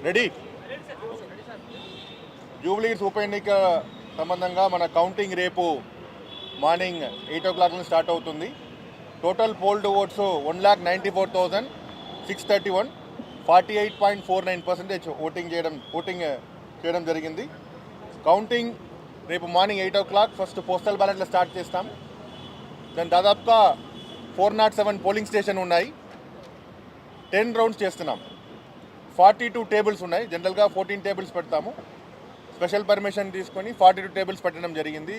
Ready. Jubilee Hills ఉప ఎన్నిక సంబంధంగా మన కౌంటింగ్ రేపు మార్నింగ్ 8 o'clock నుంచి స్టార్ట్ అవుతుంది. టోటల్ పోల్డ్ ఓట్స్ 1,94,631, 48.49% ఓటింగ్ చేయడం జరిగింది. కౌంటింగ్ రేపు మార్నింగ్ 8 o'clock ఫస్ట్ పోస్టల్ బ్యాలెట్లో స్టార్ట్ చేస్తాం. దాని దాదాపుగా 407 పోలింగ్ స్టేషన్ ఉన్నాయి. 10 రౌండ్స్ చేస్తున్నాం. 42 టేబుల్స్ ఉన్నాయి. జనరల్గా 14 టేబుల్స్ పెడతాము. స్పెషల్ పర్మిషన్ తీసుకొని 42 టేబుల్స్ పెట్టడం జరిగింది.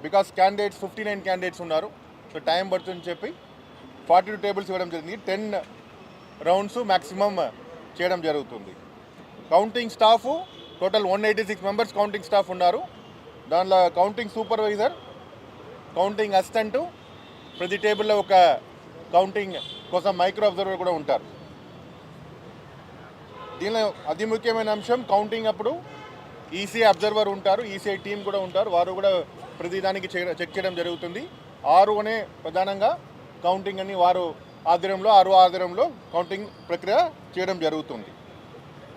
బికాస్ 59 క్యాండిడేట్స్ ఉన్నారు, సో టైం పడుతుందని చెప్పి 42 టేబుల్స్ ఇవ్వడం జరిగింది. 10 రౌండ్స్ మ్యాక్సిమం చేయడం జరుగుతుంది. Counting staff total 186 members counting staff ఉన్నారు. దానిలో కౌంటింగ్ సూపర్వైజర్, కౌంటింగ్ అసిస్టెంట్, ప్రతి టేబుల్లో ఒక కౌంటింగ్ కోసం మైక్రో అబ్జర్వర్ కూడా ఉంటారు. దీనిలో అతి ముఖ్యమైన అంశం, కౌంటింగ్ అప్పుడు ఈసీఐ అబ్జర్వర్ ఉంటారు, ఈసీఐ టీం కూడా ఉంటారు. వారు కూడా ప్రతిదానికి చెక్ చేయడం జరుగుతుంది. ఆర్ఓనే ప్రధానంగా కౌంటింగ్ అని వారు ఆధ్వర్యంలో కౌంటింగ్ ప్రక్రియ చేయడం జరుగుతుంది.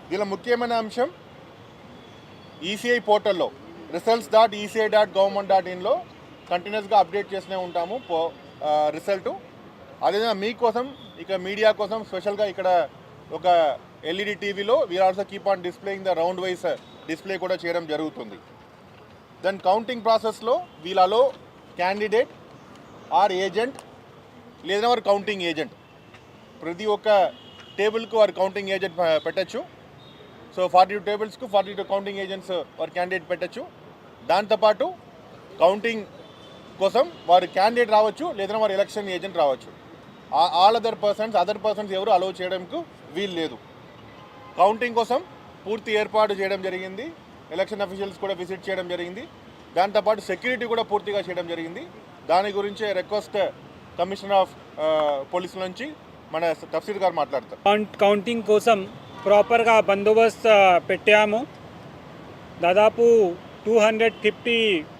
దీనిలో ముఖ్యమైన అంశం, ఈసీఐ పోర్టల్లో results.eci.government.in కంటిన్యూస్గా అప్డేట్ చేస్తూనే ఉంటాము రిజల్ట్. అదేవిధంగా మీకోసం, ఇక మీడియా కోసం స్పెషల్గా ఇక్కడ ఒక ఎల్ఈడి టీవీలో we are also keep on displaying the round wise display కూడా చేయడం జరుగుతుంది. దెన్ కౌంటింగ్ ప్రాసెస్లో వీళ్ళలో క్యాండిడేట్ ఆర్ ఏజెంట్ లేదా వారు కౌంటింగ్ ఏజెంట్, ప్రతి ఒక్క టేబుల్కు వారు కౌంటింగ్ ఏజెంట్ పెట్టచ్చు. సో 42 టేబుల్స్కు 42 కౌంటింగ్ ఏజెంట్స్ వారు క్యాండిడేట్ పెట్టచ్చు. దాంతోపాటు కౌంటింగ్ కోసం వారు క్యాండిడేట్ రావచ్చు, లేదా వారు ఎలక్షన్ ఏజెంట్ రావచ్చు. అదర్ పర్సన్స్ ఎవరు అలౌ చేయడానికి వీలు లేదు. కౌంటింగ్ కోసం పూర్తి ఏర్పాటు చేయడం జరిగింది. ఎలక్షన్ అఫీషియల్స్ కూడా విజిట్ చేయడం జరిగింది. దాంతోపాటు సెక్యూరిటీ కూడా పూర్తిగా చేయడం జరిగింది. దాని గురించే రిక్వెస్ట్ కమిషనర్ ఆఫ్ పోలీసుల నుంచి మన తఫ్సీర్ గారు మాట్లాడతారు. కౌంటింగ్ కోసం ప్రాపర్గా బందోబస్తు పెట్టాము. దాదాపు 250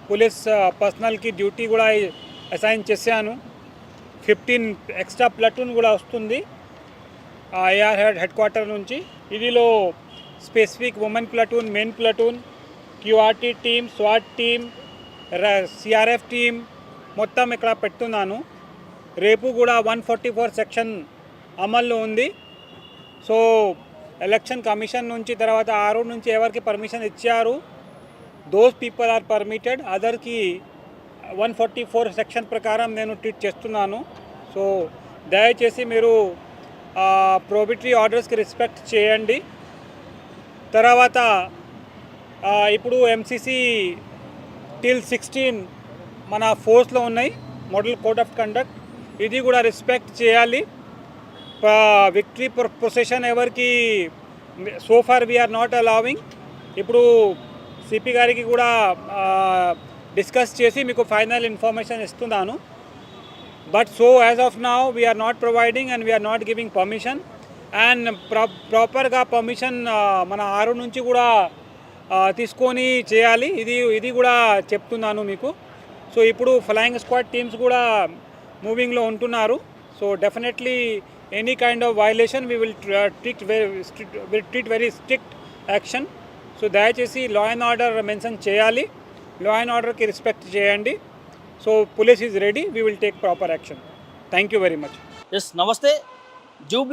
పోలీస్ పర్సనల్కి డ్యూటీ కూడా అసైన్ చేశాను. 15 ఎక్స్ట్రా ప్లటూన్ కూడా వస్తుంది ఐఆర్ హెడ్ క్వార్టర్ నుంచి. ఇదిలో specific women platoon, men platoon, QRT team, swat team, CRF team మొత్తం ఇక్కడ పెడుతున్నాను. రేపు కూడా 144 సెక్షన్ అమల్లో ఉంది. సో ఎలక్షన్ కమిషన్ నుంచి, తర్వాత ఆర్ఓ నుంచి ఎవరికి పర్మిషన్ ఇచ్చారు, దోస్ పీపుల్ ఆర్ పర్మిటెడ్. అదర్కి 144 సెక్షన్ ప్రకారం నేను ట్రీట్ చేస్తున్నాను. సో దయచేసి మీరు ప్రోబిటరీ ఆర్డర్స్కి రెస్పెక్ట్ చేయండి. తర్వాత ఇప్పుడు ఎంసీసీ టిల్ 16 మన ఫోర్స్లో ఉన్నాయి, మోడల్ కోడ్ ఆఫ్ కండక్ట్. ఇది కూడా రెస్పెక్ట్ చేయాలి. విక్టరీ ప్రొసెషన్ ఎవరికి సోఫార్ వీఆర్ నాట్ అలౌవింగ్. ఇప్పుడు సిపి గారికి కూడా డిస్కస్ చేసి మీకు ఫైనల్ ఇన్ఫర్మేషన్ ఇస్తున్నాను. But so as of now we are not providing and we are not giving permission. And ప్రాపర్గా పర్మిషన్ మన ఆరు నుంచి కూడా తీసుకొని చేయాలి. ఇది కూడా చెప్తున్నాను మీకు. సో ఇప్పుడు ఫ్లయింగ్ స్క్వాడ్ టీమ్స్ కూడా మూవింగ్లో ఉంటున్నారు. So definitely any kind of violation we will treat very strict action. So దయచేసి లా అండ్ ఆర్డర్ మెన్షన్ చేయాలి, లా అండ్ ఆర్డర్కి రెస్పెక్ట్ చేయండి. So police is ready, we will take proper action. Thank you very much. Yes, నమస్తే. Jubilee